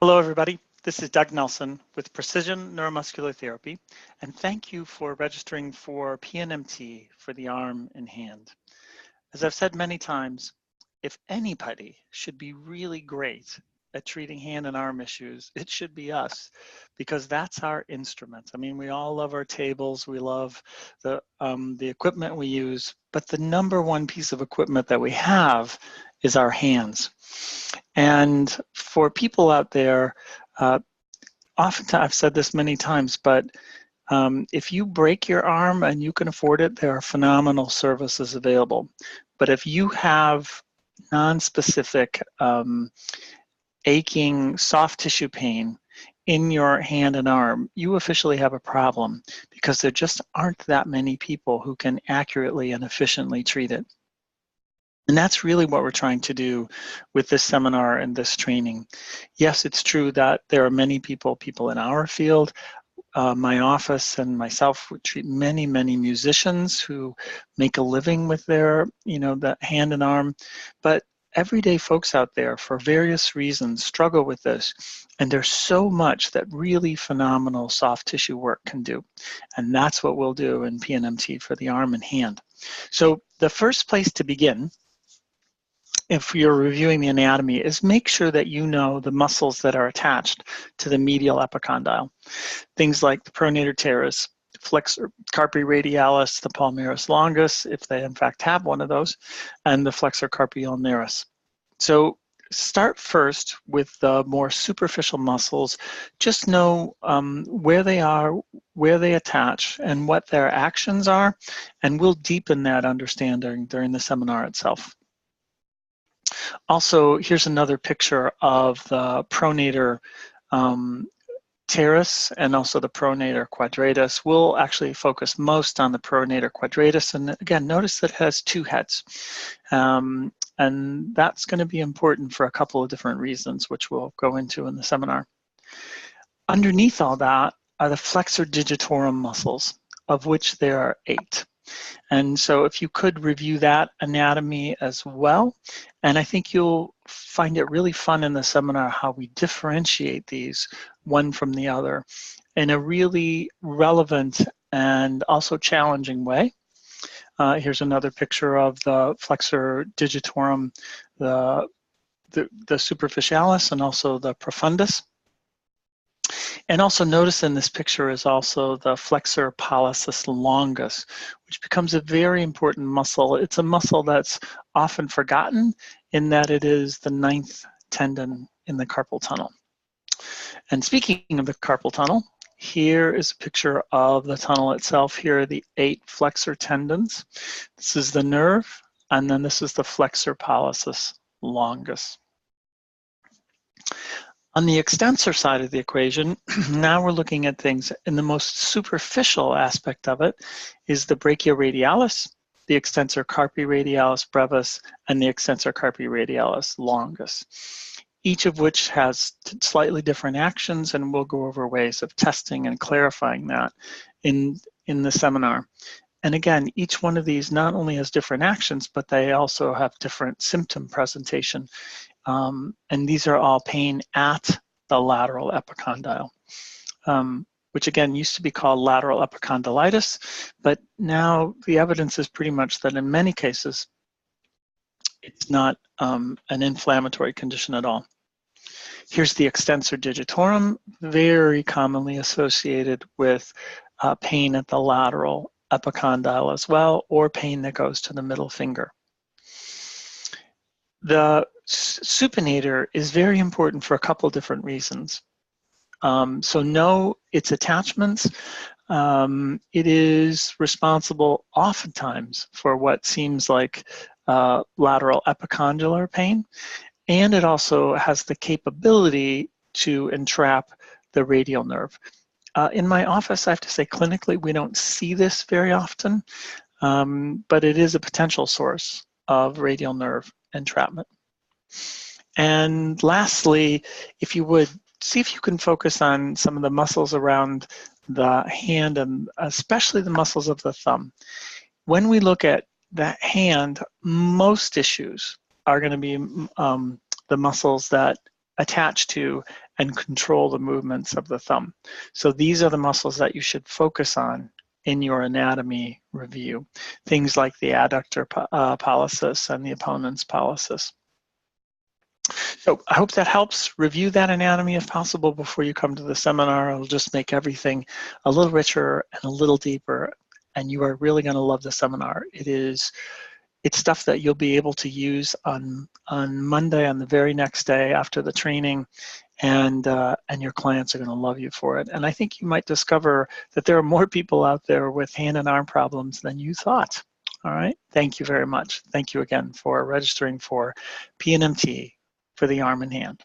Hello, everybody. This is Doug Nelson with Precision Neuromuscular Therapy, and thank you for registering for PNMT for the arm and hand. As I've said many times, if anybody should be really great at treating hand and arm issues, it should be us, because that's our instrument. I mean, we all love our tables, we love the equipment we use, but the number one piece of equipment that we have is our hands. And for people out there, oftentimes, I've said this many times, but if you break your arm and you can afford it, there are phenomenal services available. But if you have non-specific aching soft tissue pain in your hand and arm, you officially have a problem, because there just aren't that many people who can accurately and efficiently treat it. And that's really what we're trying to do with this seminar and this training. Yes, it's true that there are many people in our field. My office and myself would treat many musicians who make a living with their, the hand and arm. But everyday folks out there, for various reasons, struggle with this. And there's so much that really phenomenal soft tissue work can do. And that's what we'll do in PNMT for the arm and hand. So the first place to begin, if you're reviewing the anatomy, is make sure that you know the muscles that are attached to the medial epicondyle. Things like the Pronator Teres, flexor carpi radialis, the palmaris longus, if they in fact have one of those, and the flexor carpi ulnaris. So start first with the more superficial muscles. Just know where they are, where they attach, and what their actions are, and we'll deepen that understanding during the seminar itself. Also, here's another picture of the Pronator Teres and also the Pronator Quadratus. We'll actually focus most on the Pronator Quadratus, and again, notice that it has two heads. And that's going to be important for a couple of different reasons, which we'll go into in the seminar. Underneath all that are the flexor digitorum muscles, of which there are 8. And so if you could review that anatomy as well, and I think you'll find it really fun in the seminar how we differentiate these one from the other in a really relevant and also challenging way. Here's another picture of the flexor digitorum, the superficialis, and also the profundus. And also notice in this picture is also the flexor pollicis longus, which becomes a very important muscle. It's a muscle that's often forgotten in that it is the 9th tendon in the carpal tunnel. And speaking of the carpal tunnel, here is a picture of the tunnel itself. Here are the 8 flexor tendons. This is the nerve, and then this is the flexor pollicis longus. On the extensor side of the equation, now we're looking at things, and the most superficial aspect of it is the brachioradialis, the extensor carpi radialis brevis, and the extensor carpi radialis longus, each of which has slightly different actions, and we'll go over ways of testing and clarifying that in the seminar. And again, each one of these not only has different actions, but they also have different symptom presentation. And these are all pain at the lateral epicondyle, which again used to be called lateral epicondylitis, but now the evidence is pretty much that in many cases, it's not an inflammatory condition at all. Here's the extensor digitorum, very commonly associated with pain at the lateral epicondyle as well, or pain that goes to the middle finger. The supinator is very important for a couple different reasons. So know its attachments. It is responsible oftentimes for what seems like lateral epicondylar pain, and it also has the capability to entrap the radial nerve. In my office, I have to say clinically, we don't see this very often, but it is a potential source of radial nerve entrapment. And lastly, if you would, see if you can focus on some of the muscles around the hand and especially the muscles of the thumb. When we look at that hand, most issues are going to be the muscles that attach to and control the movements of the thumb. So these are the muscles that you should focus on in your anatomy review. Things like the adductor pollicis and the opponent's pollicis. So I hope that helps. Review that anatomy if possible before you come to the seminar. It'll just make everything a little richer and a little deeper, and you are really going to love the seminar. It's stuff that you'll be able to use on Monday, on the very next day after the training, and your clients are going to love you for it. And I think you might discover that there are more people out there with hand and arm problems than you thought. All right, thank you very much. Thank you again for registering for PNMT for the arm and hand.